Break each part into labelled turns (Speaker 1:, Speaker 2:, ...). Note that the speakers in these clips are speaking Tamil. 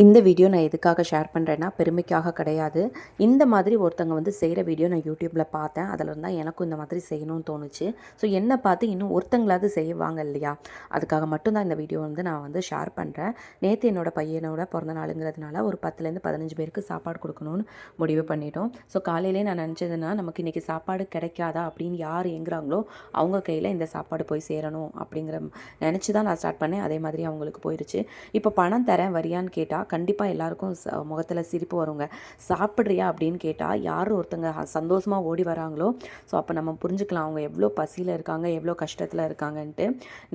Speaker 1: இந்த வீடியோ நான் எதுக்காக ஷேர் பண்ணுறேன்னா பெருமைக்காக கிடையாது. இந்த மாதிரி ஒருத்தங்க வந்து செய்கிற வீடியோ நான் யூடியூப்பில் பார்த்தேன். அதில் இருந்தால் எனக்கும் இந்த மாதிரி செய்யணும்னு தோணுச்சு. ஸோ என்னை பார்த்து இன்னும் ஒருத்தங்களாவது செய்வாங்க இல்லையா, அதுக்காக மட்டும்தான் இந்த வீடியோ வந்து நான் வந்து ஷேர் பண்ணுறேன். நேற்று என்னோட பையனோட பிறந்த நாளுங்கிறதுனால ஒரு 10லேருந்து 15 பேருக்கு சாப்பாடு கொடுக்கணும்னு முடிவு பண்ணிட்டோம். ஸோ காலையிலே நான் நினச்சதுன்னா நமக்கு இன்றைக்கி சாப்பாடு கிடைக்காதா அப்படின்னு யார் எங்குறாங்களோ அவங்க கையில் இந்த சாப்பாடு போய் சேரணும் அப்படிங்கிற நினச்சி தான் நான் ஸ்டார்ட் பண்ணேன். அதே மாதிரி அவங்களுக்கு போயிடுச்சு. இப்போ பணம் தரேன் வரியான்னு கேட்டால் கண்டிப்பாக எல்லாருக்கும் முகத்தில் சிரிப்பு வருங்க. சாப்பிட்றியா அப்படின்னு கேட்டால் யார் ஒருத்தங்க சந்தோஷமாக ஓடி வராங்களோ, ஸோ அப்போ நம்ம புரிஞ்சுக்கலாம் அவங்க எவ்வளோ பசியில் இருக்காங்க, எவ்வளோ கஷ்டத்தில் இருக்காங்கன்ட்டு.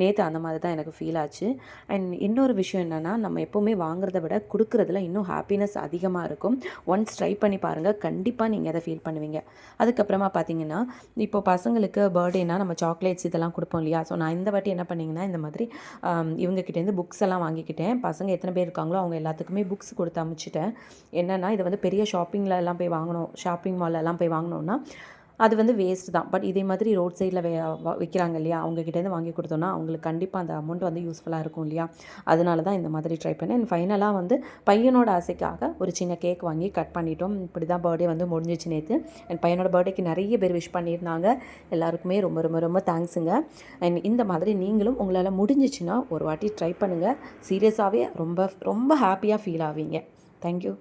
Speaker 1: நேற்று அந்த மாதிரி தான் எனக்கு ஃபீல் ஆச்சு. அண்ட் இன்னொரு விஷயம் என்னென்னா, நம்ம எப்போவுமே வாங்குறத விட கொடுக்குறதுல இன்னும் ஹாப்பினஸ் அதிகமாக இருக்கும். ஒன்ஸ் ட்ரை பண்ணி பாருங்கள், கண்டிப்பாக நீங்கள் அதை ஃபீல் பண்ணுவீங்க. அதுக்கப்புறமா பார்த்தீங்கன்னா, இப்போ பசங்களுக்கு பர்த்டேனா நம்ம சாக்லேட்ஸ் இதெல்லாம் கொடுப்போம் இல்லையா. ஸோ நான் இந்த வாட்டி என்ன பண்ணிங்கன்னா, இந்த மாதிரி இவங்ககிட்டேருந்து புக்ஸ் எல்லாம் வாங்கிக்கிட்டேன். பசங்க எத்தனை பேர் இருக்காங்களோ அவங்க எல்லாத்துக்குமே புக்ஸ் கொடுத்து அனுப்பிச்சிட்டேன். என்னென்னா, இது வந்து பெரிய ஷாப்பிங் மால்லலாம் போய் வாங்கினோன்னா அது வந்து வேஸ்ட் தான். பட் இதே மாதிரி ரோட் சைடில் விற்கிறாங்க இல்லையா, அவங்ககிட்டேருந்து வாங்கி கொடுத்தோன்னா அவங்களுக்கு கண்டிப்பாக அந்த அமௌண்ட் வந்து யூஸ்ஃபுல்லாக இருக்கும் இல்லையா. அதனால தான் இந்த மாதிரி ட்ரை பண்ணேன். ஃபைனலாக வந்து பையனோட ஆசைக்காக ஒரு சின்ன கேக் வாங்கி கட் பண்ணிட்டோம். இப்படி தான் பர்த்டே வந்து முடிஞ்சிச்சு நேற்று. என் பையனோட பர்த்டேக்கு நிறைய பேர் விஷ் பண்ணியிருந்தாங்க. எல்லாருக்குமே ரொம்ப ரொம்ப ரொம்ப தேங்க்ஸுங்க. அண்ட் இந்த மாதிரி நீங்களும் உங்களால் முடிஞ்சிச்சுன்னா ஒரு வாட்டி ட்ரை பண்ணுங்கள். சீரியஸாகவே ரொம்ப ரொம்ப ஹாப்பியாக ஃபீல் ஆவீங்க. தேங்க்யூ.